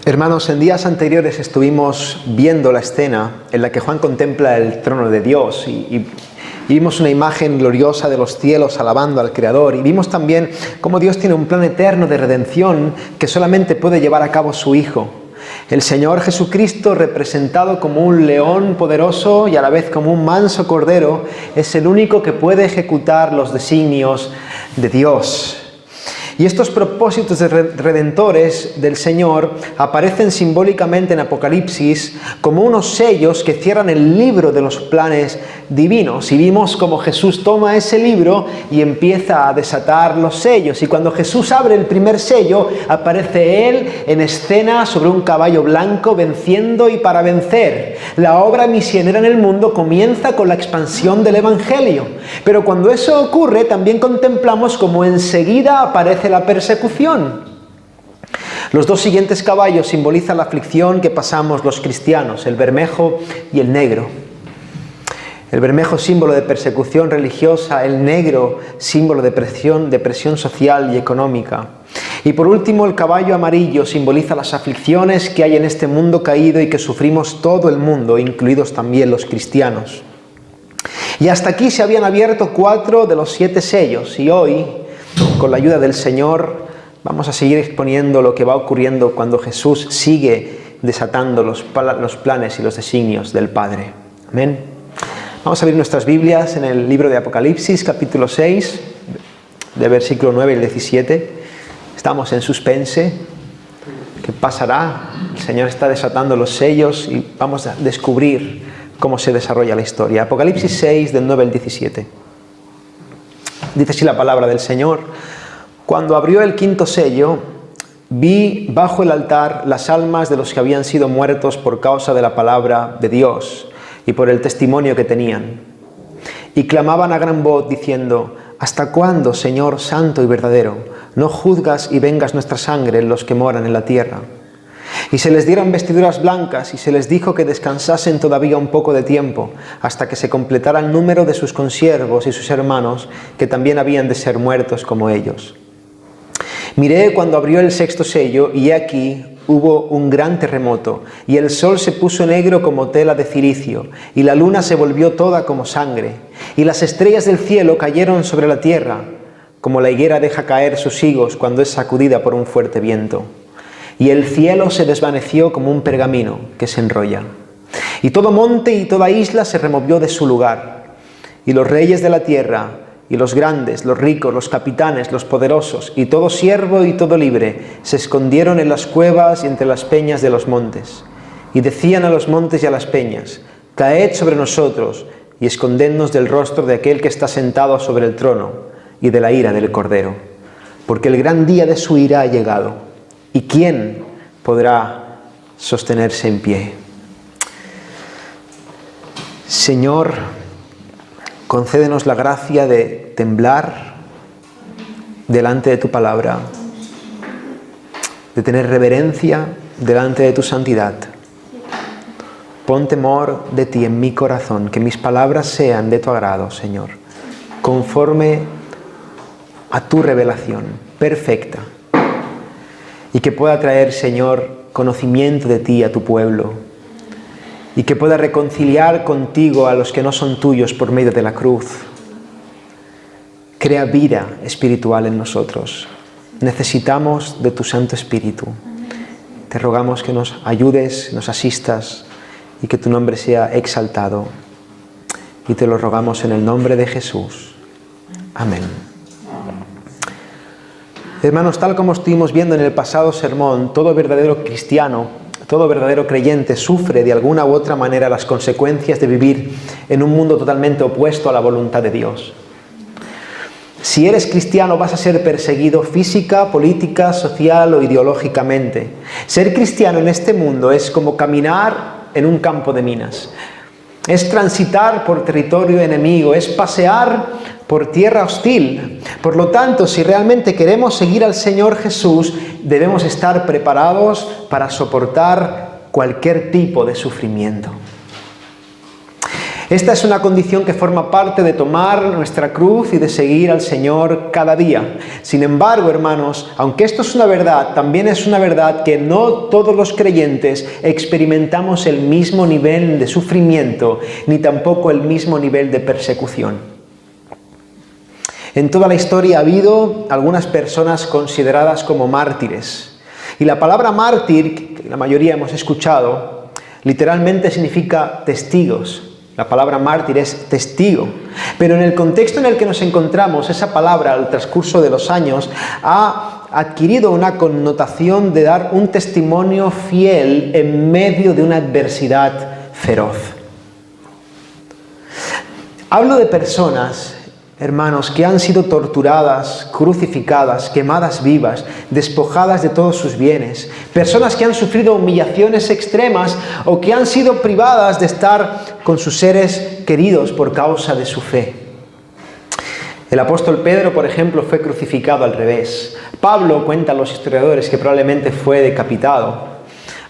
Hermanos, en días anteriores estuvimos viendo la escena en la que Juan contempla el trono de Dios y vimos una imagen gloriosa de los cielos alabando al Creador, y vimos también cómo Dios tiene un plan eterno de redención que solamente puede llevar a cabo su Hijo. El Señor Jesucristo, representado como un león poderoso y a la vez como un manso cordero, es el único que puede ejecutar los designios de Dios. Y estos propósitos redentores del Señor aparecen simbólicamente en Apocalipsis como unos sellos que cierran el libro de los planes divinos. Y vimos cómo Jesús toma ese libro y empieza a desatar los sellos. Y cuando Jesús abre el primer sello, aparece Él en escena sobre un caballo blanco, venciendo y para vencer. La obra misionera en el mundo comienza con la expansión del Evangelio. Pero cuando eso ocurre, también contemplamos cómo enseguida aparece la persecución. Los dos siguientes caballos simbolizan la aflicción que pasamos los cristianos, el bermejo y el negro. El bermejo, símbolo de persecución religiosa; el negro, símbolo de presión social y económica. Y por último, el caballo amarillo simboliza las aflicciones que hay en este mundo caído y que sufrimos todo el mundo, incluidos también los cristianos. Y hasta aquí se habían abierto 4 de los 7 sellos, y hoy, con la ayuda del Señor, vamos a seguir exponiendo lo que va ocurriendo cuando Jesús sigue desatando los planes y los designios del Padre. Amén. Vamos a abrir nuestras Biblias en el libro de Apocalipsis, capítulo 6, de versículo 9 al 17. Estamos en suspense. ¿Qué pasará? El Señor está desatando los sellos y vamos a descubrir cómo se desarrolla la historia. Apocalipsis 6, del 9 al 17. Dice así la palabra del Señor: Cuando abrió el 5.º sello, vi bajo el altar las almas de los que habían sido muertos por causa de la palabra de Dios y por el testimonio que tenían. Y clamaban a gran voz diciendo: ¿Hasta cuándo, Señor santo y verdadero, no juzgas y vengas nuestra sangre en los que moran en la tierra? Y se les dieron vestiduras blancas y se les dijo que descansasen todavía un poco de tiempo, hasta que se completara el número de sus consiervos y sus hermanos, que también habían de ser muertos como ellos. Miré cuando abrió el 6.º sello, y he aquí hubo un gran terremoto, y el sol se puso negro como tela de cilicio, y la luna se volvió toda como sangre, y las estrellas del cielo cayeron sobre la tierra, como la higuera deja caer sus higos cuando es sacudida por un fuerte viento. Y el cielo se desvaneció como un pergamino que se enrolla. Y todo monte y toda isla se removió de su lugar. Y los reyes de la tierra, y los grandes, los ricos, los capitanes, los poderosos, y todo siervo y todo libre, se escondieron en las cuevas y entre las peñas de los montes. Y decían a los montes y a las peñas: Caed sobre nosotros, y escondednos del rostro de aquel que está sentado sobre el trono, y de la ira del Cordero. Porque el gran día de su ira ha llegado. ¿Y quién podrá sostenerse en pie? Señor, concédenos la gracia de temblar delante de tu palabra, de tener reverencia delante de tu santidad. Pon temor de ti en mi corazón, que mis palabras sean de tu agrado, Señor, conforme a tu revelación perfecta. Y que pueda traer, Señor, conocimiento de ti a tu pueblo. Y que pueda reconciliar contigo a los que no son tuyos por medio de la cruz. Crea vida espiritual en nosotros. Necesitamos de tu Santo Espíritu. Te rogamos que nos ayudes, nos asistas y que tu nombre sea exaltado. Y te lo rogamos en el nombre de Jesús. Amén. Hermanos, tal como estuvimos viendo en el pasado sermón, todo verdadero cristiano, todo verdadero creyente sufre de alguna u otra manera las consecuencias de vivir en un mundo totalmente opuesto a la voluntad de Dios. Si eres cristiano, vas a ser perseguido física, política, social o ideológicamente. Ser cristiano en este mundo es como caminar en un campo de minas. Es transitar por territorio enemigo, es pasear por tierra hostil. Por lo tanto, si realmente queremos seguir al Señor Jesús, debemos estar preparados para soportar cualquier tipo de sufrimiento. Esta es una condición que forma parte de tomar nuestra cruz y de seguir al Señor cada día. Sin embargo, hermanos, aunque esto es una verdad, también es una verdad que no todos los creyentes experimentamos el mismo nivel de sufrimiento, ni tampoco el mismo nivel de persecución. En toda la historia ha habido algunas personas consideradas como mártires. Y la palabra mártir, que la mayoría hemos escuchado, literalmente significa testigos. La palabra mártir es testigo. Pero en el contexto en el que nos encontramos, esa palabra al transcurso de los años ha adquirido una connotación de dar un testimonio fiel en medio de una adversidad feroz. Hablo de personas, hermanos, que han sido torturadas, crucificadas, quemadas vivas, despojadas de todos sus bienes. Personas que han sufrido humillaciones extremas o que han sido privadas de estar con sus seres queridos por causa de su fe. El apóstol Pedro, por ejemplo, fue crucificado al revés. Pablo, cuentan los historiadores, que probablemente fue decapitado.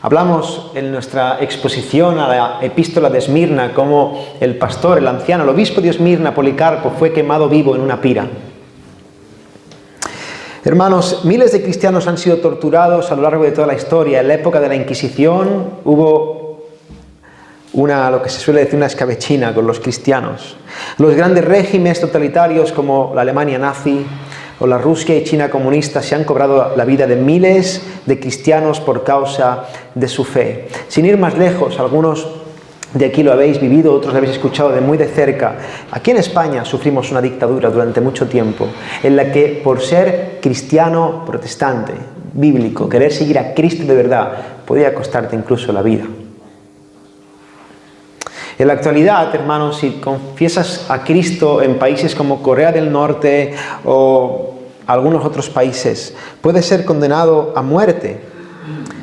Hablamos en nuestra exposición a la epístola de Esmirna cómo el pastor, el anciano, el obispo de Esmirna, Policarpo, fue quemado vivo en una pira. Hermanos, miles de cristianos han sido torturados a lo largo de toda la historia. En la época de la Inquisición hubo lo que se suele decir, una escabechina con los cristianos. Los grandes regímenes totalitarios como la Alemania nazi o la Rusia y China comunista se han cobrado la vida de miles de cristianos por causa de su fe. Sin ir más lejos, algunos de aquí lo habéis vivido, otros lo habéis escuchado de muy de cerca. Aquí en España sufrimos una dictadura durante mucho tiempo, en la que por ser cristiano protestante, bíblico, querer seguir a Cristo de verdad, podía costarte incluso la vida. En la actualidad, hermanos, si confiesas a Cristo en países como Corea del Norte o algunos otros países, puedes ser condenado a muerte,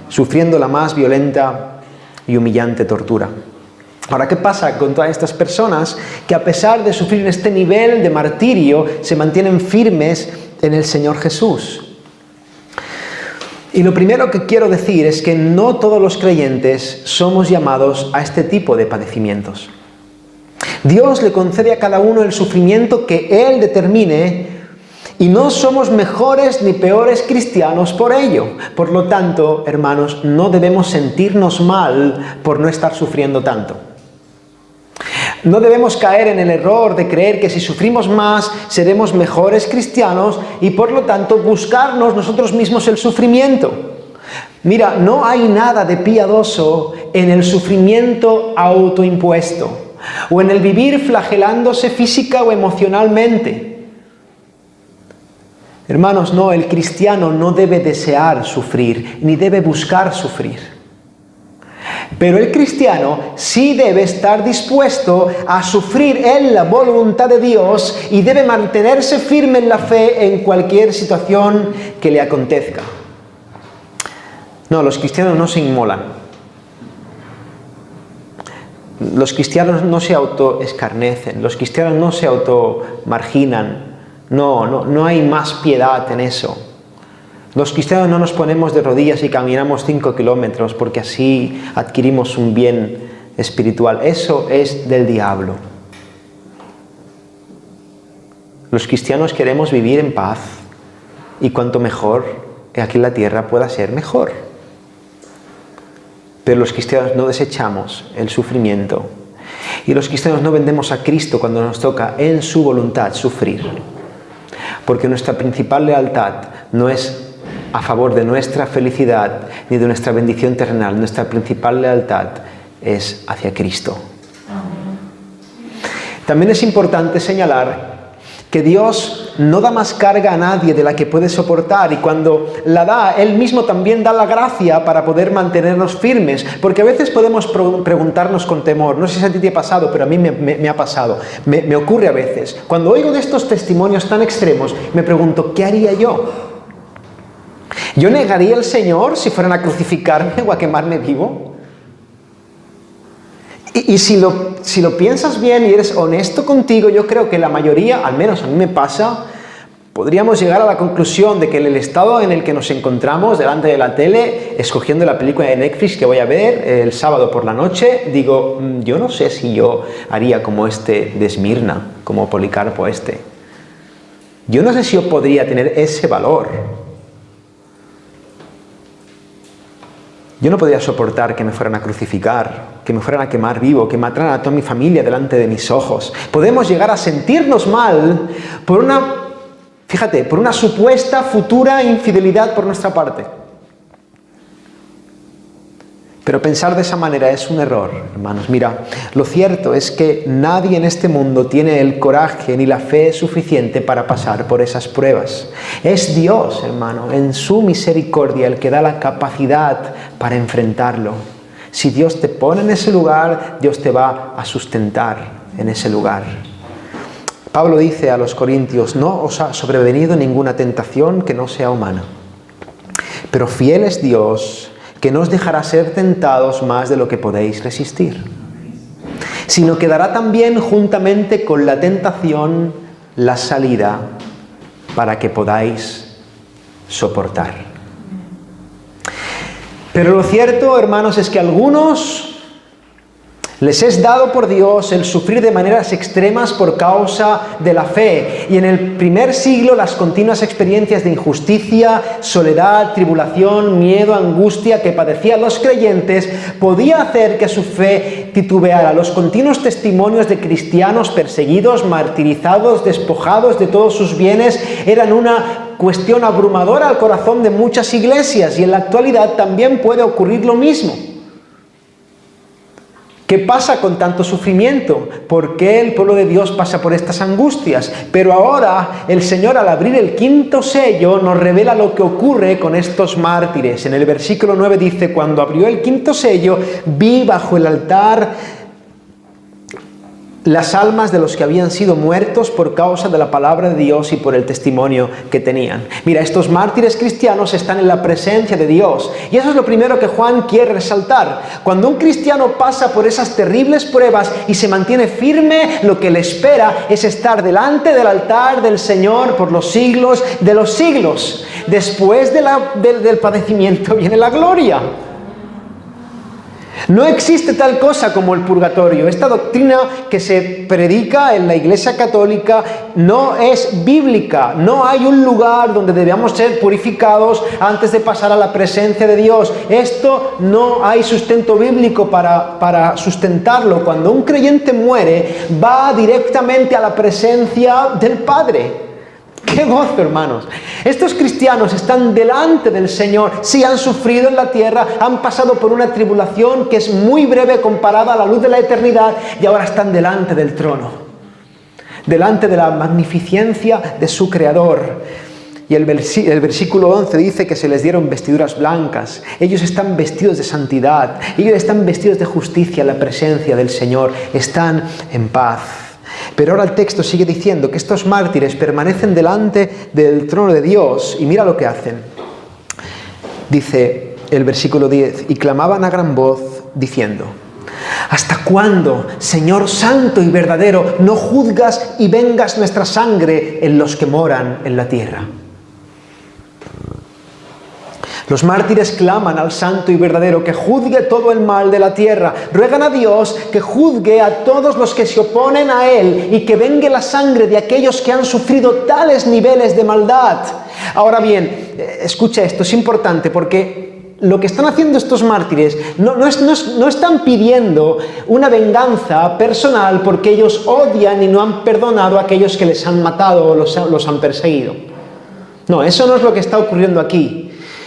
sufriendo la más violenta y humillante tortura. Ahora, ¿qué pasa con todas estas personas que a pesar de sufrir este nivel de martirio, se mantienen firmes en el Señor Jesús? Y lo primero que quiero decir es que no todos los creyentes somos llamados a este tipo de padecimientos. Dios le concede a cada uno el sufrimiento que Él determine y no somos mejores ni peores cristianos por ello. Por lo tanto, hermanos, no debemos sentirnos mal por no estar sufriendo tanto. No debemos caer en el error de creer que si sufrimos más seremos mejores cristianos y por lo tanto buscarnos nosotros mismos el sufrimiento. Mira, no hay nada de piadoso en el sufrimiento autoimpuesto o en el vivir flagelándose física o emocionalmente. Hermanos, no, el cristiano no debe desear sufrir ni debe buscar sufrir. Pero el cristiano sí debe estar dispuesto a sufrir en la voluntad de Dios y debe mantenerse firme en la fe en cualquier situación que le acontezca. No, los cristianos no se inmolan. Los cristianos no se autoescarnecen. Los cristianos no se automarginan. No hay más piedad en eso. Los cristianos no nos ponemos de rodillas y caminamos 5 kilómetros porque así adquirimos un bien espiritual. Eso es del diablo. Los cristianos queremos vivir en paz y cuanto mejor aquí en la tierra pueda ser, mejor. Pero los cristianos no desechamos el sufrimiento y los cristianos no vendemos a Cristo cuando nos toca en su voluntad sufrir. Porque nuestra principal lealtad no es a favor de nuestra felicidad ni de nuestra bendición terrenal. Nuestra principal lealtad es hacia Cristo. También es importante señalar que Dios no da más carga a nadie de la que puede soportar y cuando la da, Él mismo también da la gracia para poder mantenernos firmes, porque a veces podemos preguntarnos con temor, no sé si a ti te ha pasado, pero a mí me ha pasado, me ocurre a veces. Cuando oigo de estos testimonios tan extremos, me pregunto, ¿qué haría yo? ¿Yo negaría al Señor si fueran a crucificarme o a quemarme vivo? Y si lo piensas bien y eres honesto contigo, yo creo que la mayoría, al menos a mí me pasa, podríamos llegar a la conclusión de que en el estado en el que nos encontramos delante de la tele, escogiendo la película de Netflix que voy a ver el sábado por la noche, digo, yo no sé si yo haría como este de Esmirna, como Policarpo este. Yo no sé si yo podría tener ese valor. Yo no podría soportar que me fueran a crucificar, que me fueran a quemar vivo, que mataran a toda mi familia delante de mis ojos. Podemos llegar a sentirnos mal por una supuesta futura infidelidad por nuestra parte. Pero pensar de esa manera es un error, hermanos. Mira, lo cierto es que nadie en este mundo tiene el coraje ni la fe suficiente para pasar por esas pruebas. Es Dios, hermano, en su misericordia el que da la capacidad para enfrentarlo. Si Dios te pone en ese lugar, Dios te va a sustentar en ese lugar. Pablo dice a los corintios, no os ha sobrevenido ninguna tentación que no sea humana. Pero fiel es Dios, que no os dejará ser tentados más de lo que podéis resistir, sino que dará también juntamente con la tentación la salida para que podáis soportar. Pero lo cierto, hermanos, es que a algunos les es dado por Dios el sufrir de maneras extremas por causa de la fe. Y en el primer siglo las continuas experiencias de injusticia, soledad, tribulación, miedo, angustia que padecían los creyentes podía hacer que su fe titubeara. Los continuos testimonios de cristianos perseguidos, martirizados, despojados de todos sus bienes eran una cuestión abrumadora al corazón de muchas iglesias, y en la actualidad también puede ocurrir lo mismo. ¿Qué pasa con tanto sufrimiento? ¿Por qué el pueblo de Dios pasa por estas angustias? Pero ahora el Señor, al abrir el quinto sello, nos revela lo que ocurre con estos mártires. En el versículo 9 dice, cuando abrió el quinto sello, vi bajo el altar las almas de los que habían sido muertos por causa de la palabra de Dios y por el testimonio que tenían. Mira, estos mártires cristianos están en la presencia de Dios. Y eso es lo primero que Juan quiere resaltar. Cuando un cristiano pasa por esas terribles pruebas y se mantiene firme, lo que le espera es estar delante del altar del Señor por los siglos de los siglos. Después del padecimiento viene la gloria. No existe tal cosa como el purgatorio. Esta doctrina que se predica en la Iglesia Católica no es bíblica. No hay un lugar donde debamos ser purificados antes de pasar a la presencia de Dios. Esto no hay sustento bíblico para sustentarlo. Cuando un creyente muere, va directamente a la presencia del Padre. ¡Qué gozo, hermanos! Estos cristianos están delante del Señor. Sí, han sufrido en la tierra, han pasado por una tribulación que es muy breve comparada a la luz de la eternidad, y ahora están delante del trono, delante de la magnificencia de su Creador. Y el versículo 11 dice que se les dieron vestiduras blancas. Ellos están vestidos de santidad, ellos están vestidos de justicia en la presencia del Señor, están en paz. Pero ahora el texto sigue diciendo que estos mártires permanecen delante del trono de Dios, y mira lo que hacen. Dice el versículo 10, y clamaban a gran voz diciendo, ¿hasta cuándo, Señor santo y verdadero, no juzgas y vengas nuestra sangre en los que moran en la tierra? Los mártires claman al santo y verdadero que juzgue todo el mal de la tierra. Ruegan a Dios que juzgue a todos los que se oponen a Él y que vengue la sangre de aquellos que han sufrido tales niveles de maldad. Ahora bien, escucha esto, es importante porque lo que están haciendo estos mártires no están pidiendo una venganza personal porque ellos odian y no han perdonado a aquellos que les han matado o los han perseguido. No, eso no es lo que está ocurriendo aquí.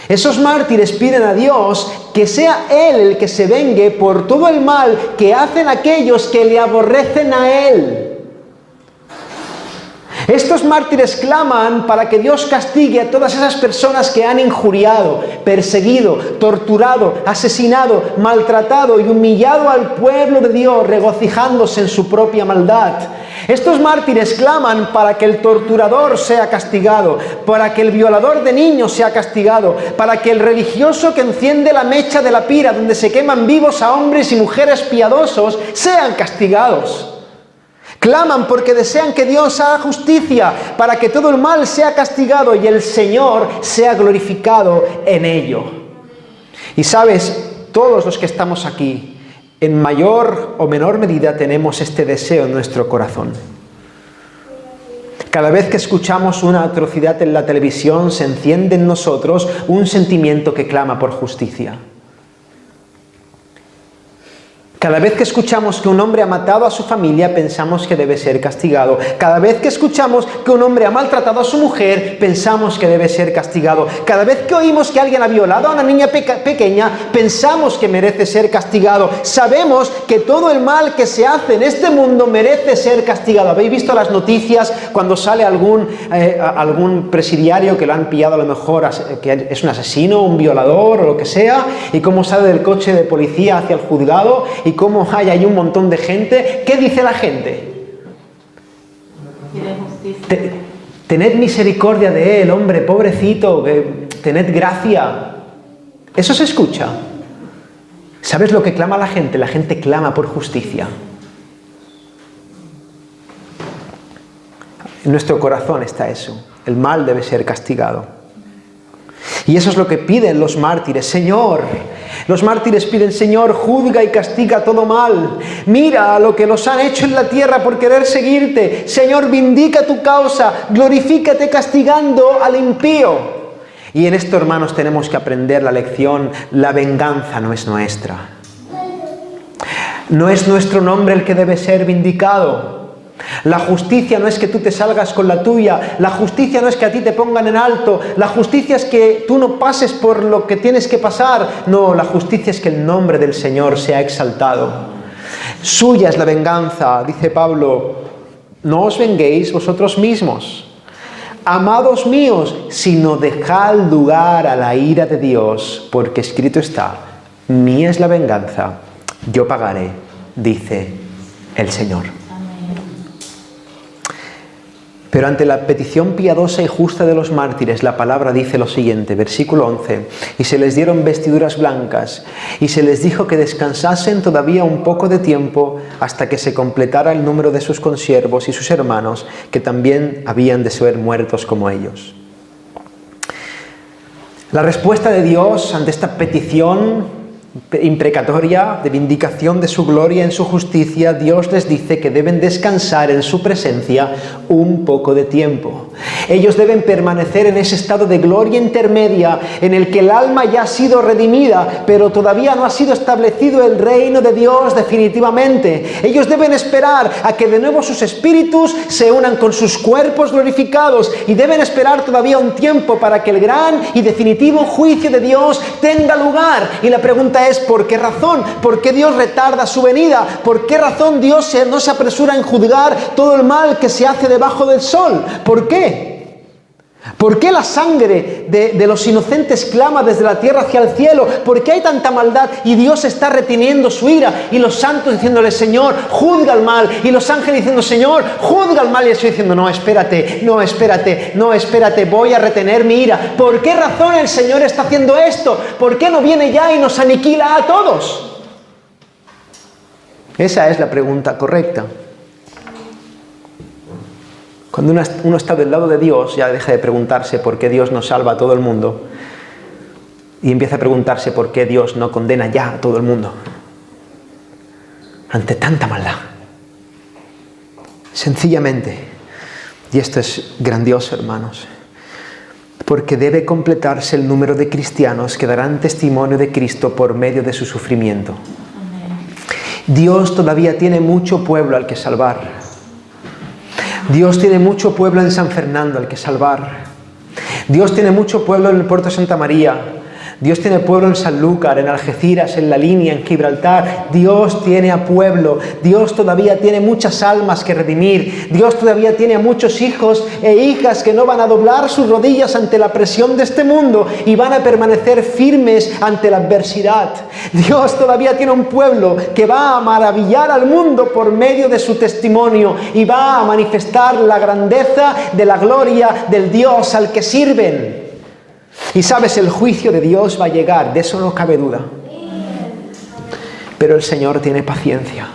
Esos mártires piden a Dios que sea Él el que se vengue por todo el mal que hacen aquellos que le aborrecen a Él. Estos mártires claman para que Dios castigue a todas esas personas que han injuriado, perseguido, torturado, asesinado, maltratado y humillado al pueblo de Dios, regocijándose en su propia maldad. Estos mártires claman para que el torturador sea castigado, para que el violador de niños sea castigado, para que el religioso que enciende la mecha de la pira donde se queman vivos a hombres y mujeres piadosos sean castigados. Claman porque desean que Dios haga justicia para que todo el mal sea castigado y el Señor sea glorificado en ello. Y sabes, todos los que estamos aquí, en mayor o menor medida tenemos este deseo en nuestro corazón. Cada vez que escuchamos una atrocidad en la televisión, se enciende en nosotros un sentimiento que clama por justicia. Cada vez que escuchamos que un hombre ha matado a su familia, pensamos que debe ser castigado. Cada vez que escuchamos que un hombre ha maltratado a su mujer, pensamos que debe ser castigado. Cada vez que oímos que alguien ha violado a una niña pequeña, pensamos que merece ser castigado. Sabemos que todo el mal que se hace en este mundo merece ser castigado. ¿Habéis visto las noticias cuando sale algún presidiario que lo han pillado a lo mejor, que es un asesino, un violador o lo que sea, y cómo sale del coche de policía hacia el juzgado? Y cómo hay ahí un montón de gente. ¿Qué dice la gente? Tened misericordia de él, hombre, pobrecito, tened gracia. Eso se escucha. ¿Sabes lo que clama la gente? La gente clama por justicia. En nuestro corazón está eso. El mal debe ser castigado. Y eso es lo que piden los mártires. Señor, los mártires piden, Señor, juzga y castiga todo mal. Mira lo que los han hecho en la tierra por querer seguirte. Señor, vindica tu causa, glorifícate castigando al impío. Y en esto, hermanos, tenemos que aprender la lección: la venganza no es nuestra. No es nuestro nombre el que debe ser vindicado. La justicia no es que tú te salgas con la tuya, la justicia no es que a ti te pongan en alto, la justicia es que tú no pases por lo que tienes que pasar. No, la justicia es que el nombre del Señor sea exaltado. Suya es la venganza, dice Pablo, no os venguéis vosotros mismos, amados míos, sino dejad lugar a la ira de Dios, porque escrito está, mía es la venganza, yo pagaré, dice el Señor. Pero ante la petición piadosa y justa de los mártires, la palabra dice lo siguiente, versículo 11, y se les dieron vestiduras blancas, y se les dijo que descansasen todavía un poco de tiempo hasta que se completara el número de sus consiervos y sus hermanos, que también habían de ser muertos como ellos. La respuesta de Dios ante esta petición imprecatoria de vindicación de su gloria en su justicia, Dios les dice que deben descansar en su presencia un poco de tiempo. Ellos deben permanecer en ese estado de gloria intermedia en el que el alma ya ha sido redimida, pero todavía no ha sido establecido el reino de Dios definitivamente. Ellos deben esperar a que de nuevo sus espíritus se unan con sus cuerpos glorificados, y deben esperar todavía un tiempo para que el gran y definitivo juicio de Dios tenga lugar. Y la pregunta es, ¿por qué razón? ¿Por qué Dios retarda su venida? ¿Por qué razón Dios no se apresura en juzgar todo el mal que se hace debajo del sol? ¿Por qué? ¿Por qué la sangre de los inocentes clama desde la tierra hacia el cielo? ¿Por qué hay tanta maldad y Dios está reteniendo su ira? Y los santos diciéndole, Señor, juzga el mal. Y los ángeles diciendo, Señor, juzga el mal. Y estoy diciendo, no, espérate, voy a retener mi ira. ¿Por qué razón el Señor está haciendo esto? ¿Por qué no viene ya y nos aniquila a todos? Esa es la pregunta correcta. Cuando uno está del lado de Dios, ya deja de preguntarse por qué Dios no salva a todo el mundo y empieza a preguntarse por qué Dios no condena ya a todo el mundo ante tanta maldad. Sencillamente, y esto es grandioso, hermanos, porque debe completarse el número de cristianos que darán testimonio de Cristo por medio de su sufrimiento. Dios todavía tiene mucho pueblo al que salvar. Dios tiene mucho pueblo en San Fernando al que salvar. Dios tiene mucho pueblo en el puerto de Santa María. Dios tiene pueblo en Sanlúcar, en Algeciras, en La Línea, en Gibraltar. Dios tiene a pueblo. Dios todavía tiene muchas almas que redimir. Dios todavía tiene a muchos hijos e hijas que no van a doblar sus rodillas ante la presión de este mundo y van a permanecer firmes ante la adversidad. Dios todavía tiene un pueblo que va a maravillar al mundo por medio de su testimonio y va a manifestar la grandeza de la gloria del Dios al que sirven. Y sabes, el juicio de Dios va a llegar, de eso no cabe duda. Pero el Señor tiene paciencia.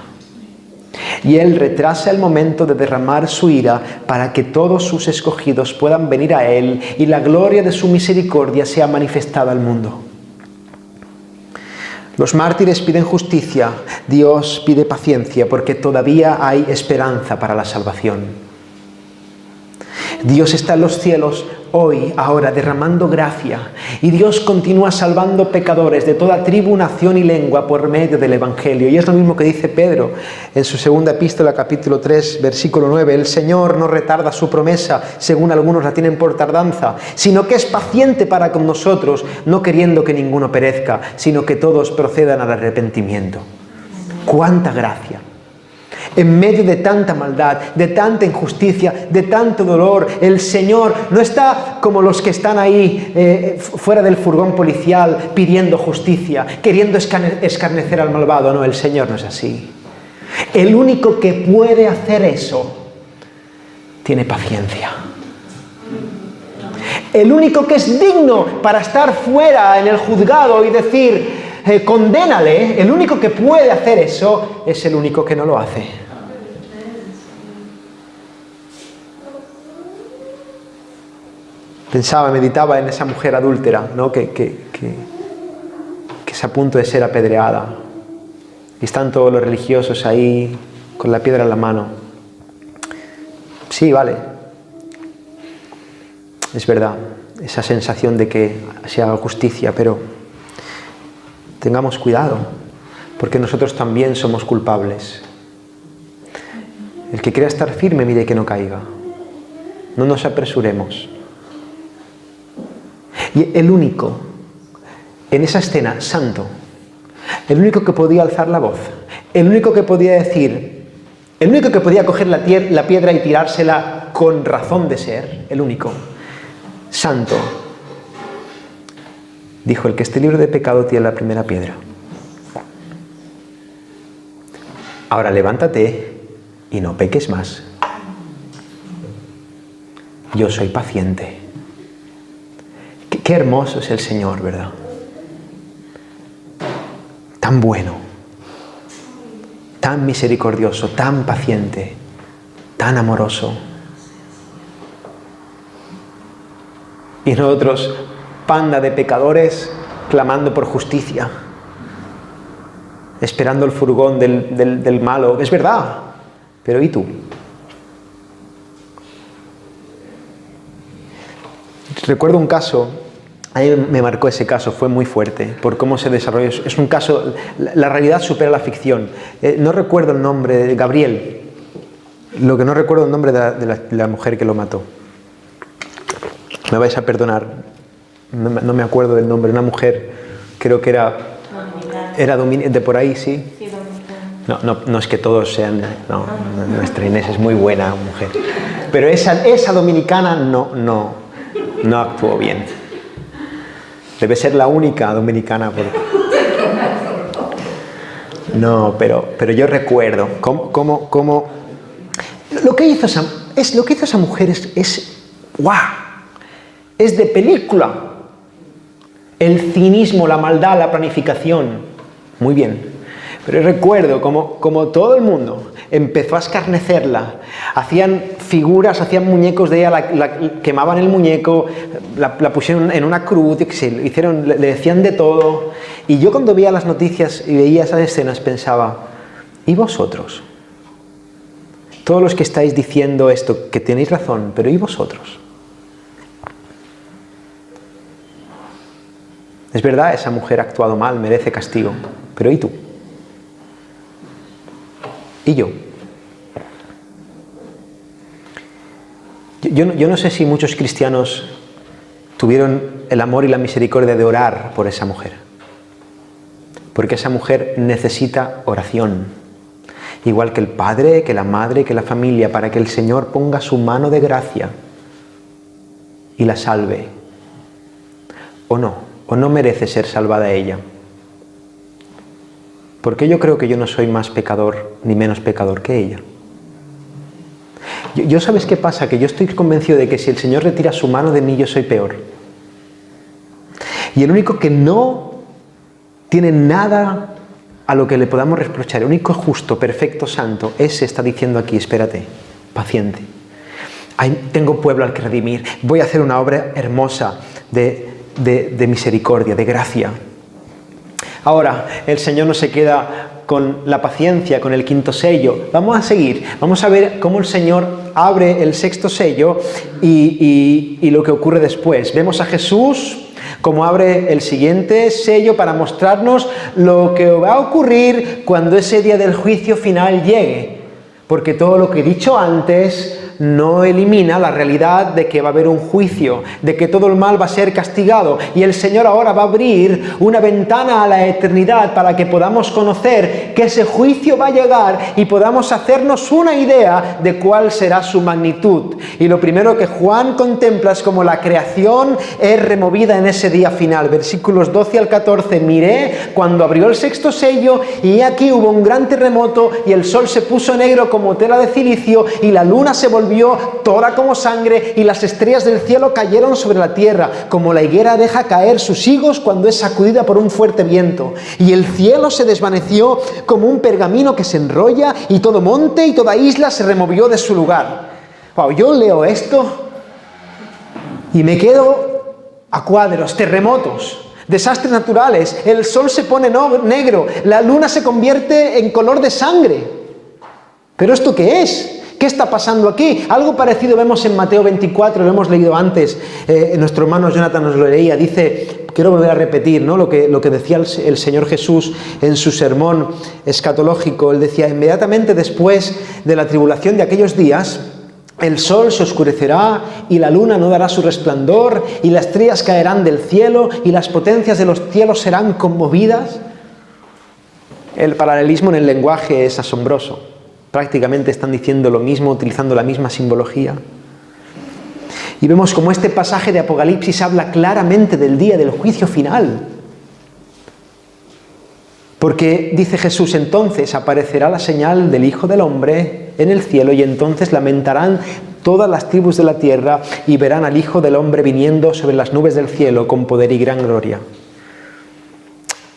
Y Él retrasa el momento de derramar su ira para que todos sus escogidos puedan venir a Él y la gloria de su misericordia sea manifestada al mundo. Los mártires piden justicia, Dios pide paciencia, porque todavía hay esperanza para la salvación. Dios está en los cielos hoy, ahora, derramando gracia, y Dios continúa salvando pecadores de toda tribu, nación y lengua por medio del Evangelio. Y es lo mismo que dice Pedro en su segunda epístola, capítulo 3, versículo 9. El Señor no retarda su promesa, según algunos la tienen por tardanza, sino que es paciente para con nosotros, no queriendo que ninguno perezca, sino que todos procedan al arrepentimiento. ¡Cuánta gracia! En medio de tanta maldad, de tanta injusticia, de tanto dolor, el Señor no está como los que están ahí fuera del furgón policial pidiendo justicia, queriendo escarnecer al malvado. No, el Señor no es así. El único que puede hacer eso tiene paciencia. El único que es digno para estar fuera en el juzgado y decir condénale, el único que puede hacer eso es el único que no lo hace. Pensaba, meditaba en esa mujer adúltera, ¿no? que es a punto de ser apedreada. Y están todos los religiosos ahí con la piedra en la mano. Sí, vale. Es verdad, esa sensación de que se haga justicia, pero tengamos cuidado, porque nosotros también somos culpables. El que quiera estar firme, mire que no caiga. No nos apresuremos. Y el único, en esa escena, santo, el único que podía alzar la voz, el único que podía decir, el único que podía coger la piedra y tirársela con razón de ser, el único, santo, dijo: el que esté libre de pecado tiene la primera piedra. Ahora levántate y no peques más. Yo soy paciente. Qué hermoso es el Señor, ¿verdad? Tan bueno, tan misericordioso, tan paciente, tan amoroso. Y nosotros, panda de pecadores, clamando por justicia, esperando el furgón del malo. Es verdad, pero ¿y tú? Recuerdo un caso, a mí me marcó ese caso, fue muy fuerte, por cómo se desarrolló. Es un caso, la realidad supera la ficción. No recuerdo el nombre de Gabriel, lo que no recuerdo el nombre de la mujer que lo mató. Me vais a perdonar, no me acuerdo del nombre, una mujer, creo que era de por ahí, ¿sí? No es que todos sean, no, nuestra Inés es muy buena mujer, pero esa dominicana no actuó bien. Debe ser la única dominicana. No, pero yo recuerdo cómo lo que hizo esa mujer es ¡guau! Es de película. El cinismo, la maldad, la planificación. Muy bien. Pero recuerdo como todo el mundo empezó a escarnecerla. Hacían figuras, hacían muñecos de ella, quemaban el muñeco, la pusieron en una cruz, le decían de todo. Y yo cuando veía las noticias y veía esas escenas pensaba: ¿y vosotros? Todos los que estáis diciendo esto, que tenéis razón, pero ¿y vosotros? Es verdad, esa mujer ha actuado mal, merece castigo, pero ¿y tú? ¿Y yo? Yo no sé si muchos cristianos tuvieron el amor y la misericordia de orar por esa mujer. Porque esa mujer necesita oración. Igual que el padre, que la madre, que la familia, para que el Señor ponga su mano de gracia y la salve. ¿O no merece ser salvada ella? Porque yo creo que yo no soy más pecador ni menos pecador que ella. Yo ¿sabes qué pasa? Que yo estoy convencido de que si el Señor retira su mano de mí, yo soy peor. Y el único que no tiene nada a lo que le podamos reprochar, el único justo, perfecto, santo, ese está diciendo aquí, espérate, paciente. Tengo pueblo al que redimir, voy a hacer una obra hermosa de misericordia, de gracia. Ahora, el Señor no se queda con la paciencia, con el quinto sello. Vamos a seguir, vamos a ver cómo el Señor abre el sexto sello y lo que ocurre después. Vemos a Jesús como abre el siguiente sello para mostrarnos lo que va a ocurrir cuando ese día del juicio final llegue. Porque todo lo que he dicho antes no elimina la realidad de que va a haber un juicio, de que todo el mal va a ser castigado. Y el Señor ahora va a abrir una ventana a la eternidad para que podamos conocer que ese juicio va a llegar y podamos hacernos una idea de cuál será su magnitud. Y lo primero que Juan contempla es como la creación es removida en ese día final. Versículos 12 al 14. Miré cuando abrió el sexto sello y aquí hubo un gran terremoto y el sol se puso negro como tela de cilicio y la luna se volvió toda como sangre y las estrellas del cielo cayeron sobre la tierra, como la higuera deja caer sus higos cuando es sacudida por un fuerte viento. Y el cielo se desvaneció como un pergamino que se enrolla y todo monte y toda isla se removió de su lugar. Wow, yo leo esto y me quedo a cuadros, terremotos, desastres naturales, el sol se pone negro, la luna se convierte en color de sangre. ¿Pero esto qué es? ¿Qué está pasando aquí? Algo parecido vemos en Mateo 24, lo hemos leído antes, nuestro hermano Jonathan nos lo leía, dice, quiero volver a repetir, ¿no? lo que decía el Señor Jesús en su sermón escatológico. Él decía, inmediatamente después de la tribulación de aquellos días, el sol se oscurecerá y la luna no dará su resplandor y las estrellas caerán del cielo y las potencias de los cielos serán conmovidas. El paralelismo en el lenguaje es asombroso. Prácticamente están diciendo lo mismo, utilizando la misma simbología. Y vemos como este pasaje de Apocalipsis habla claramente del día del juicio final. Porque dice Jesús, entonces aparecerá la señal del Hijo del Hombre en el cielo y entonces lamentarán todas las tribus de la tierra y verán al Hijo del Hombre viniendo sobre las nubes del cielo con poder y gran gloria.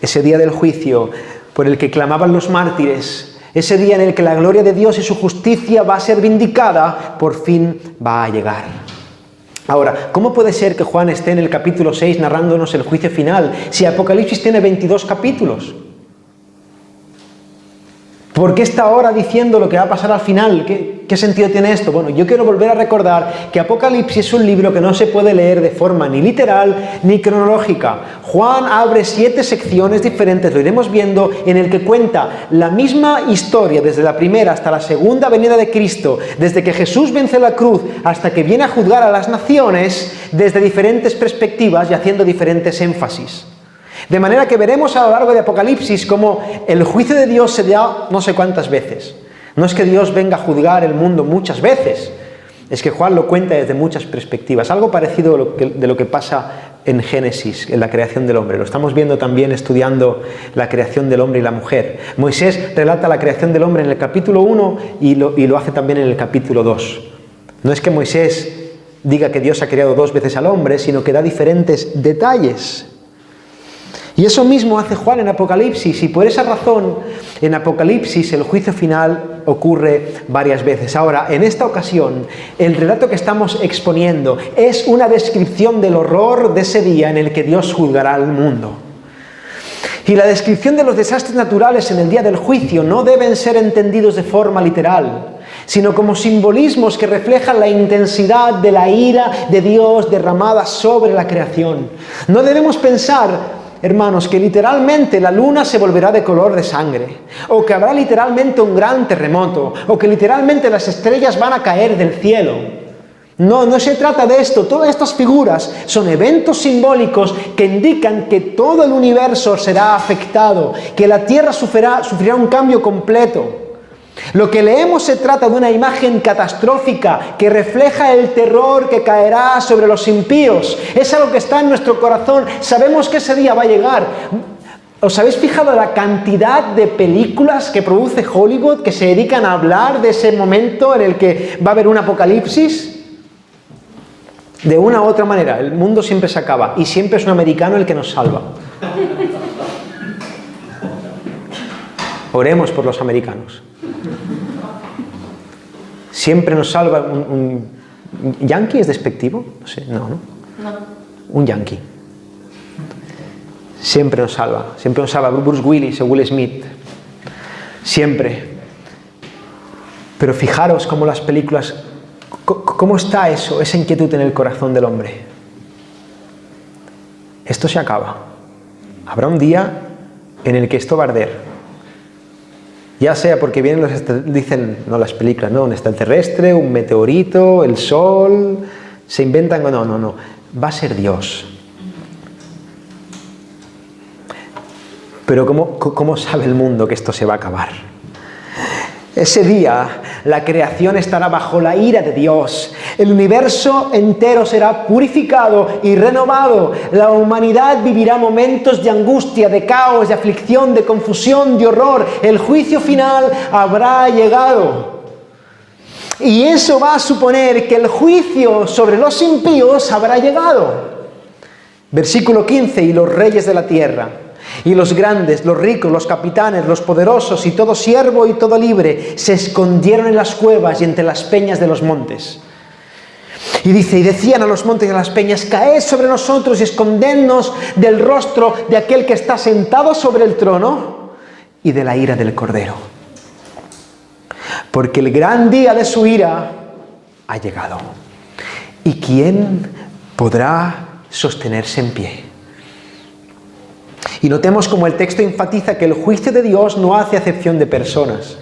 Ese día del juicio por el que clamaban los mártires, ese día en el que la gloria de Dios y su justicia va a ser vindicada, por fin va a llegar. Ahora, ¿cómo puede ser que Juan esté en el capítulo 6 narrándonos el juicio final si Apocalipsis tiene 22 capítulos? ¿Por qué está ahora diciendo lo que va a pasar al final? ¿Qué sentido tiene esto? Bueno, yo quiero volver a recordar que Apocalipsis es un libro que no se puede leer de forma ni literal ni cronológica. Juan abre 7 secciones diferentes, lo iremos viendo, en el que cuenta la misma historia desde la primera hasta la segunda venida de Cristo, desde que Jesús vence la cruz hasta que viene a juzgar a las naciones, desde diferentes perspectivas y haciendo diferentes énfasis. De manera que veremos a lo largo de Apocalipsis cómo el juicio de Dios se da no sé cuántas veces. No es que Dios venga a juzgar el mundo muchas veces, es que Juan lo cuenta desde muchas perspectivas. Algo parecido de lo que pasa en Génesis, en la creación del hombre. Lo estamos viendo también estudiando la creación del hombre y la mujer. Moisés relata la creación del hombre en el capítulo 1 y lo hace también en el capítulo 2. No es que Moisés diga que Dios ha creado 2 veces al hombre, sino que da diferentes detalles. Y eso mismo hace Juan en Apocalipsis, y por esa razón en Apocalipsis el juicio final ocurre varias veces. Ahora, en esta ocasión, el relato que estamos exponiendo es una descripción del horror de ese día en el que Dios juzgará al mundo. Y la descripción de los desastres naturales en el día del juicio no deben ser entendidos de forma literal, sino como simbolismos que reflejan la intensidad de la ira de Dios derramada sobre la creación. No debemos pensar, hermanos, que literalmente la luna se volverá de color de sangre, o que habrá literalmente un gran terremoto, o que literalmente las estrellas van a caer del cielo. No se trata de esto. Todas estas figuras son eventos simbólicos que indican que todo el universo será afectado, que la tierra sufrirá un cambio completo. Lo que leemos se trata de una imagen catastrófica que refleja el terror que caerá sobre los impíos. Es algo que está en nuestro corazón. Sabemos que ese día va a llegar. ¿Os habéis fijado la cantidad de películas que produce Hollywood que se dedican a hablar de ese momento en el que va a haber un apocalipsis? De una u otra manera, el mundo siempre se acaba y siempre es un americano el que nos salva. Oremos por los americanos. Siempre nos salva un ¿yankee es despectivo? No sé, no. Un yankee. Siempre nos salva Bruce Willis o Will Smith. Siempre. Pero fijaros cómo las películas, cómo está eso, esa inquietud en el corazón del hombre. Esto se acaba. Habrá un día en el que esto va a arder. Ya sea porque vienen dicen, no las películas, no, un extraterrestre, un meteorito, el sol, se inventan, no. Va a ser Dios. Pero ¿cómo sabe el mundo que esto se va a acabar? Ese día la creación estará bajo la ira de Dios. El universo entero será purificado y renovado. La humanidad vivirá momentos de angustia, de caos, de aflicción, de confusión, de horror. El juicio final habrá llegado. Y eso va a suponer que el juicio sobre los impíos habrá llegado. Versículo 15, y los reyes de la tierra, y los grandes, los ricos, los capitanes, los poderosos, y todo siervo y todo libre, se escondieron en las cuevas y entre las peñas de los montes. Y dice, y decían a los montes y a las peñas, caed sobre nosotros y escondednos del rostro de aquel que está sentado sobre el trono y de la ira del Cordero. Porque el gran día de su ira ha llegado. ¿Y quién podrá sostenerse en pie? Y notemos como el texto enfatiza que el juicio de Dios no hace acepción de personas.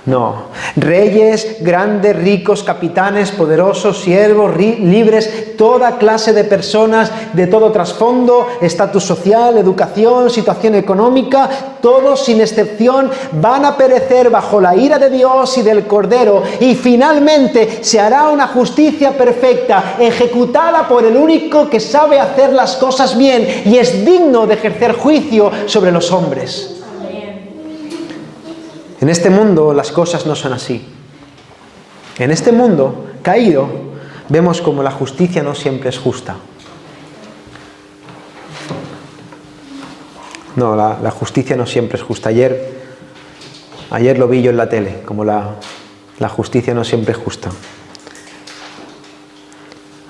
No. Reyes, grandes, ricos, capitanes, poderosos, siervos, libres, toda clase de personas de todo trasfondo, estatus social, educación, situación económica, todos sin excepción van a perecer bajo la ira de Dios y del Cordero, y finalmente se hará una justicia perfecta, ejecutada por el único que sabe hacer las cosas bien y es digno de ejercer juicio sobre los hombres. En este mundo las cosas no son así. En este mundo caído vemos como la justicia no siempre es justa. No, la justicia no siempre es justa. Ayer lo vi yo en la tele, como la justicia no siempre es justa.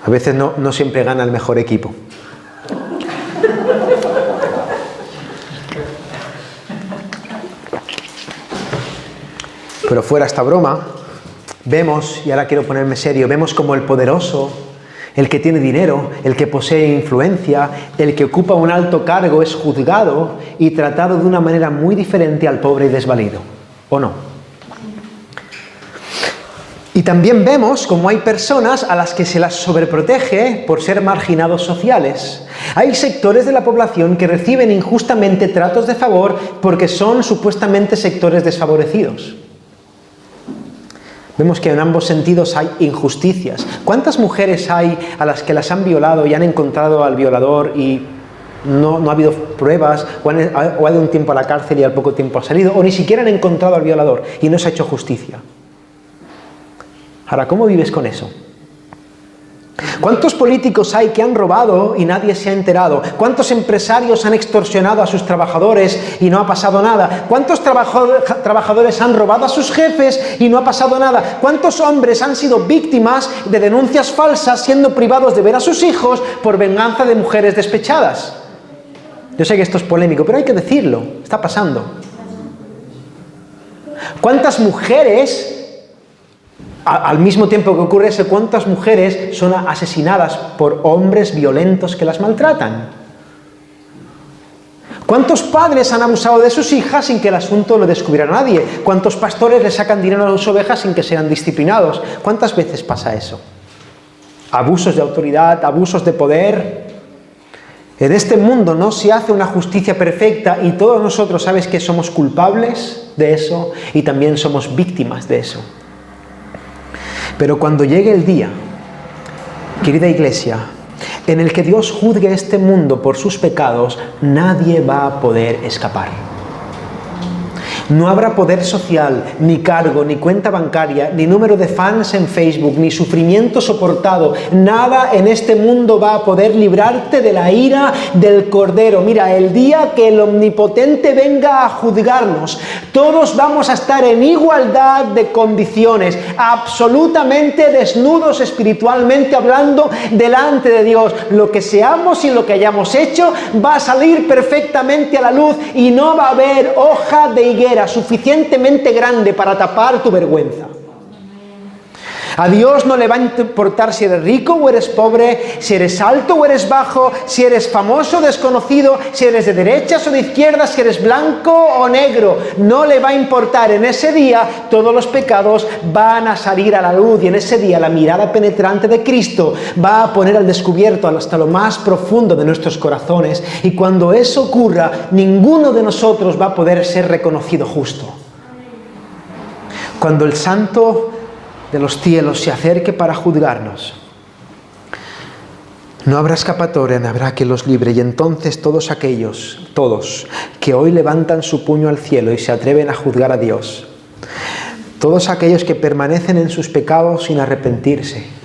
A veces no siempre gana el mejor equipo. Pero fuera esta broma, vemos, y ahora quiero ponerme serio, vemos como el poderoso, el que tiene dinero, el que posee influencia, el que ocupa un alto cargo es juzgado y tratado de una manera muy diferente al pobre y desvalido, ¿o no? Y también vemos como hay personas a las que se las sobreprotege por ser marginados sociales. Hay sectores de la población que reciben injustamente tratos de favor porque son supuestamente sectores desfavorecidos. Vemos que en ambos sentidos hay injusticias. ¿Cuántas mujeres hay a las que las han violado y han encontrado al violador y no ha habido pruebas, o ha ido un tiempo a la cárcel y al poco tiempo ha salido, o ni siquiera han encontrado al violador y no se ha hecho justicia? Ahora, ¿cómo vives con eso? ¿Cuántos políticos hay que han robado y nadie se ha enterado? ¿Cuántos empresarios han extorsionado a sus trabajadores y no ha pasado nada? ¿Cuántos trabajadores han robado a sus jefes y no ha pasado nada? ¿Cuántos hombres han sido víctimas de denuncias falsas siendo privados de ver a sus hijos por venganza de mujeres despechadas? Yo sé que esto es polémico, pero hay que decirlo, está pasando. ¿Cuántas mujeres, al mismo tiempo que ocurre eso, cuántas mujeres son asesinadas por hombres violentos que las maltratan? ¿Cuántos padres han abusado de sus hijas sin que el asunto lo descubriera nadie? ¿Cuántos pastores le sacan dinero a sus ovejas sin que sean disciplinados? ¿Cuántas veces pasa eso? Abusos de autoridad, abusos de poder. En este mundo no se hace una justicia perfecta y todos nosotros, ¿sabes que somos culpables de eso? Y también somos víctimas de eso. Pero cuando llegue el día, querida iglesia, en el que Dios juzgue este mundo por sus pecados, nadie va a poder escapar. No habrá poder social, ni cargo, ni cuenta bancaria, ni número de fans en Facebook, ni sufrimiento soportado. Nada en este mundo va a poder librarte de la ira del Cordero. Mira, el día que el Omnipotente venga a juzgarnos, todos vamos a estar en igualdad de condiciones, absolutamente desnudos espiritualmente hablando delante de Dios. Lo que seamos y lo que hayamos hecho va a salir perfectamente a la luz y no va a haber hoja de higuera suficientemente grande para tapar tu vergüenza. A Dios no le va a importar si eres rico o eres pobre, si eres alto o eres bajo, si eres famoso o desconocido, si eres de derechas o de izquierdas, si eres blanco o negro. No le va a importar. En ese día todos los pecados van a salir a la luz y en ese día la mirada penetrante de Cristo va a poner al descubierto hasta lo más profundo de nuestros corazones, y cuando eso ocurra, ninguno de nosotros va a poder ser reconocido justo. Cuando el Santo de los cielos se acerque para juzgarnos, no habrá escapatoria, no habrá que los libre. Y entonces todos que hoy levantan su puño al cielo y se atreven a juzgar a Dios, todos aquellos que permanecen en sus pecados sin arrepentirse,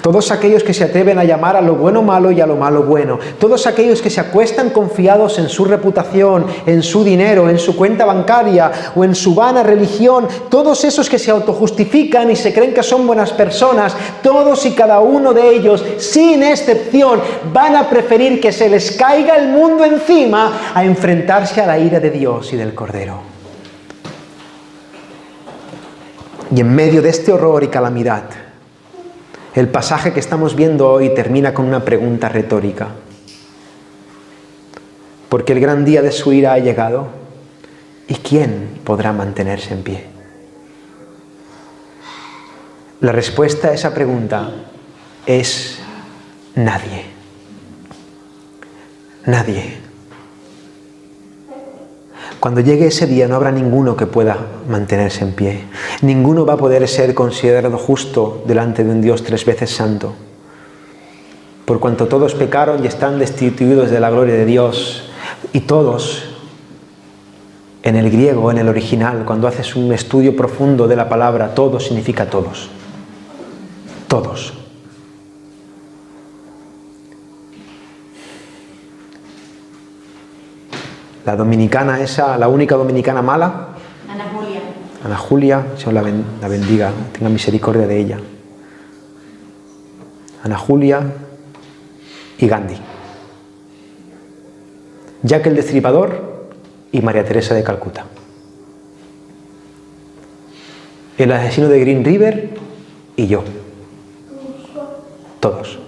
todos aquellos que se atreven a llamar a lo bueno malo y a lo malo bueno, todos aquellos que se acuestan confiados en su reputación, en su dinero, en su cuenta bancaria o en su vana religión, todos esos que se autojustifican y se creen que son buenas personas, todos y cada uno de ellos, sin excepción, van a preferir que se les caiga el mundo encima a enfrentarse a la ira de Dios y del Cordero. Y en medio de este horror y calamidad, el pasaje que estamos viendo hoy termina con una pregunta retórica. Porque el gran día de su ira ha llegado, ¿y quién podrá mantenerse en pie? La respuesta a esa pregunta es nadie. Nadie. Cuando llegue ese día no habrá ninguno que pueda mantenerse en pie. Ninguno va a poder ser considerado justo delante de un Dios 3 veces santo. Por cuanto todos pecaron y están destituidos de la gloria de Dios. Y todos, en el griego, en el original, cuando haces un estudio profundo de la palabra, todo significa todos. Todos. La dominicana esa, la única dominicana mala, Ana Julia, Señor la bendiga, tenga misericordia de ella. Ana Julia y Gandhi. Jack el Destripador y María Teresa de Calcuta. El asesino de Green River y yo. Todos.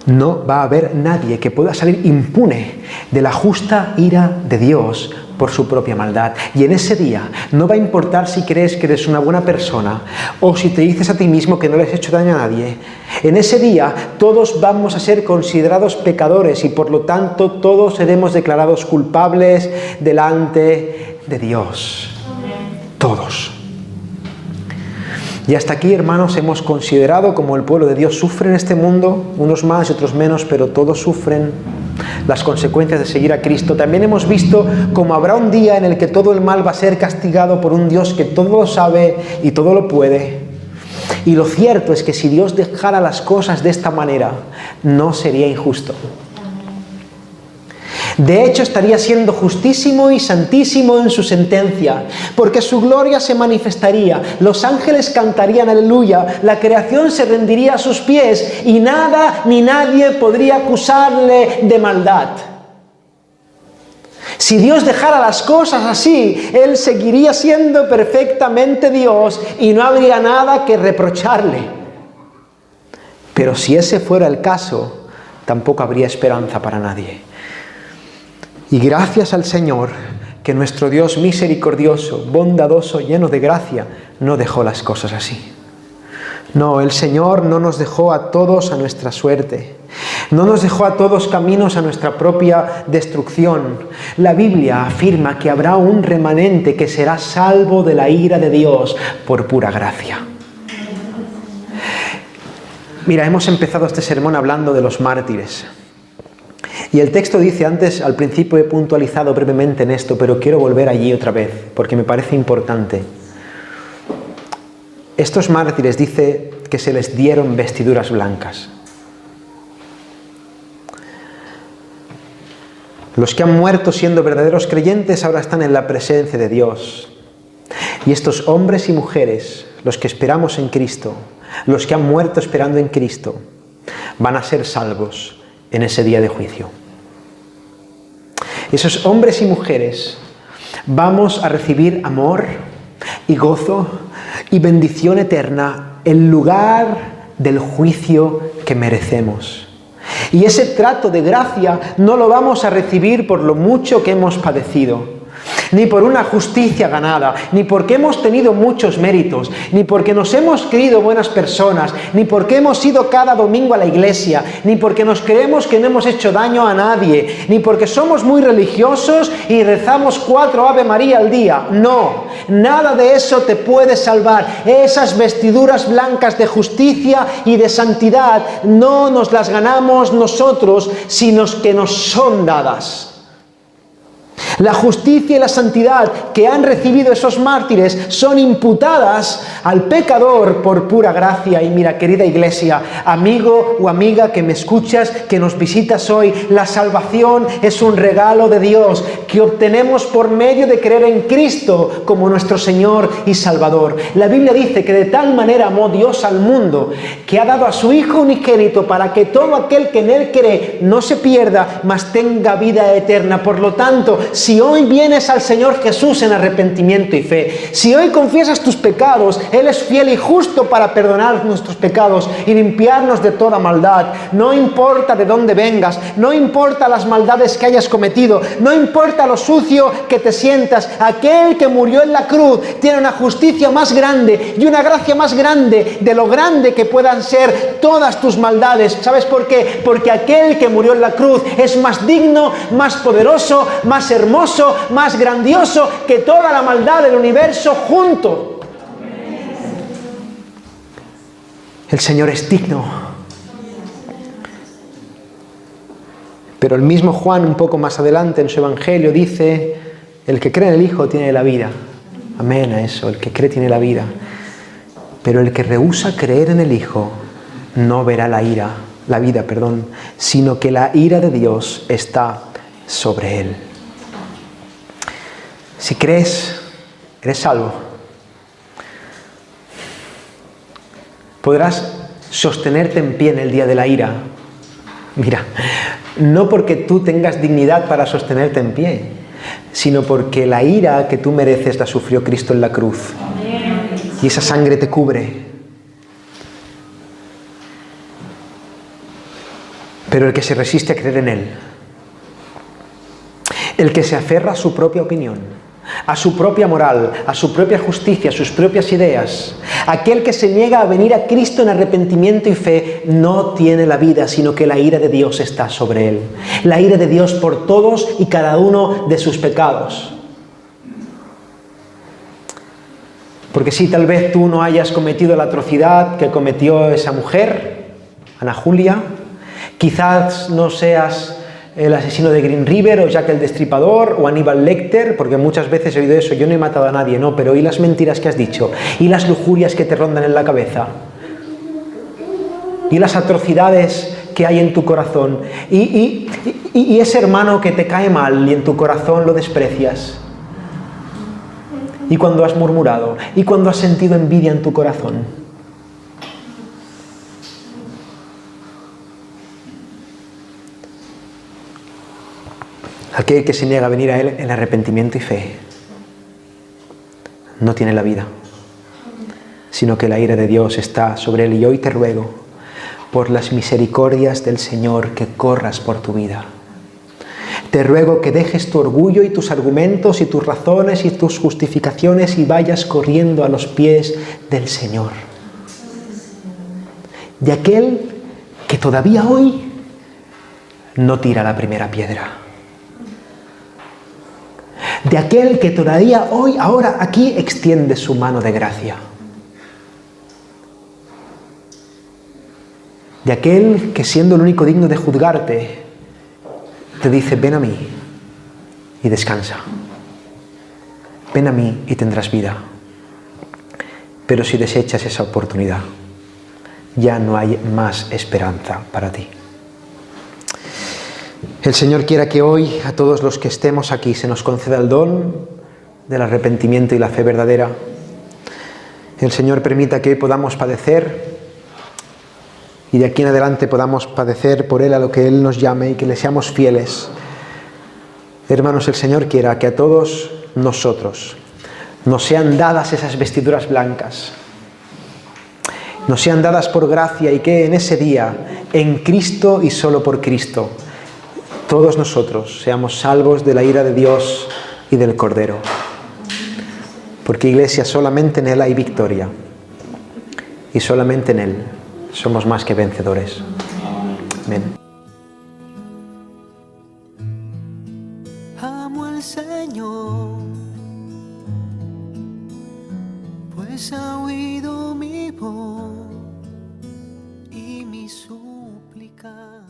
No va a haber nadie que pueda salir impune de la justa ira de Dios por su propia maldad. Y en ese día no va a importar si crees que eres una buena persona o si te dices a ti mismo que no le has hecho daño a nadie. En ese día todos vamos a ser considerados pecadores y por lo tanto todos seremos declarados culpables delante de Dios. Todos. Y hasta aquí, hermanos, hemos considerado cómo el pueblo de Dios sufre en este mundo, unos más y otros menos, pero todos sufren las consecuencias de seguir a Cristo. También hemos visto cómo habrá un día en el que todo el mal va a ser castigado por un Dios que todo lo sabe y todo lo puede. Y lo cierto es que si Dios dejara las cosas de esta manera, no sería injusto. De hecho, estaría siendo justísimo y santísimo en su sentencia, porque su gloria se manifestaría, los ángeles cantarían aleluya, la creación se rendiría a sus pies y nada ni nadie podría acusarle de maldad. Si Dios dejara las cosas así, Él seguiría siendo perfectamente Dios y no habría nada que reprocharle. Pero si ese fuera el caso, tampoco habría esperanza para nadie. Y gracias al Señor, que nuestro Dios misericordioso, bondadoso, lleno de gracia, no dejó las cosas así. No, el Señor no nos dejó a todos a nuestra suerte. No nos dejó a todos caminos a nuestra propia destrucción. La Biblia afirma que habrá un remanente que será salvo de la ira de Dios por pura gracia. Mira, hemos empezado este sermón hablando de los mártires. Y el texto dice, antes al principio he puntualizado brevemente en esto, pero quiero volver allí otra vez, porque me parece importante. Estos mártires dice que se les dieron vestiduras blancas. Los que han muerto siendo verdaderos creyentes ahora están en la presencia de Dios. Y estos hombres y mujeres, los que esperamos en Cristo, los que han muerto esperando en Cristo, van a ser salvos en ese día de juicio. Esos hombres y mujeres vamos a recibir amor y gozo y bendición eterna en lugar del juicio que merecemos. Y ese trato de gracia no lo vamos a recibir por lo mucho que hemos padecido, ni por una justicia ganada, ni porque hemos tenido muchos méritos, ni porque nos hemos creído buenas personas, ni porque hemos ido cada domingo a la iglesia, ni porque nos creemos que no hemos hecho daño a nadie, ni porque somos muy religiosos y rezamos 4 Ave María al día. No, nada de eso te puede salvar. Esas vestiduras blancas de justicia y de santidad no nos las ganamos nosotros, sino que nos son dadas. La justicia y la santidad que han recibido esos mártires son imputadas al pecador por pura gracia. Y mira, querida iglesia, amigo o amiga que me escuchas, que nos visitas hoy, la salvación es un regalo de Dios que obtenemos por medio de creer en Cristo como nuestro Señor y Salvador. La Biblia dice que de tal manera amó Dios al mundo que ha dado a su Hijo unigénito para que todo aquel que en Él cree no se pierda, mas tenga vida eterna. Por lo tanto, si hoy vienes al Señor Jesús en arrepentimiento y fe, si hoy confiesas tus pecados, Él es fiel y justo para perdonar nuestros pecados y limpiarnos de toda maldad. No importa de dónde vengas, no importa las maldades que hayas cometido, no importa lo sucio que te sientas, aquel que murió en la cruz tiene una justicia más grande y una gracia más grande de lo grande que puedan ser todas tus maldades. ¿Sabes por qué? Porque aquel que murió en la cruz es más digno, más poderoso, más hermoso, más grandioso que toda la maldad del universo junto. El Señor es digno. Pero el mismo Juan, un poco más adelante en su Evangelio, dice: el que cree en el Hijo tiene la vida. Amén a eso, el que cree tiene la vida. Pero el que rehúsa creer en el Hijo no verá la vida, sino que la ira de Dios está sobre él. Si crees, eres salvo. Podrás sostenerte en pie en el día de la ira. Mira, no porque tú tengas dignidad para sostenerte en pie, sino porque la ira que tú mereces la sufrió Cristo en la cruz. Y esa sangre te cubre. Pero el que se resiste a creer en Él, el que se aferra a su propia opinión, a su propia moral, a su propia justicia, a sus propias ideas, aquel que se niega a venir a Cristo en arrepentimiento y fe, no tiene la vida, sino que la ira de Dios está sobre él. La ira de Dios por todos y cada uno de sus pecados. Porque si tal vez tú no hayas cometido la atrocidad que cometió esa mujer, Ana Julia, quizás no seas el asesino de Green River o Jack el Destripador o Aníbal Lecter, porque muchas veces he oído eso: yo no he matado a nadie. No, pero ¿y las mentiras que has dicho? ¿Y las lujurias que te rondan en la cabeza? ¿Y las atrocidades que hay en tu corazón? ¿Y ese hermano que te cae mal y en tu corazón lo desprecias? ¿Y cuando has murmurado? ¿Y cuando has sentido envidia en tu corazón? Aquel que se niega a venir a Él en arrepentimiento y fe no tiene la vida, sino que la ira de Dios está sobre él. Y hoy te ruego, por las misericordias del Señor, que corras por tu vida. Te ruego que dejes tu orgullo y tus argumentos y tus razones y tus justificaciones y vayas corriendo a los pies del Señor. De aquel que todavía hoy no tira la primera piedra. De aquel que todavía hoy, ahora, aquí, extiende su mano de gracia. De aquel que, siendo el único digno de juzgarte, te dice, ven a mí y descansa. Ven a mí y tendrás vida. Pero si desechas esa oportunidad, ya no hay más esperanza para ti. El Señor quiera que hoy a todos los que estemos aquí se nos conceda el don del arrepentimiento y la fe verdadera. El Señor permita que hoy podamos padecer y de aquí en adelante podamos padecer por Él a lo que Él nos llame y que le seamos fieles. Hermanos, el Señor quiera que a todos nosotros nos sean dadas esas vestiduras blancas, nos sean dadas por gracia y que en ese día, en Cristo y solo por Cristo, todos nosotros seamos salvos de la ira de Dios y del Cordero. Porque, Iglesia, solamente en Él hay victoria y solamente en Él somos más que vencedores. Amén. Amo al Señor, pues ha oído mi voz y mi súplica.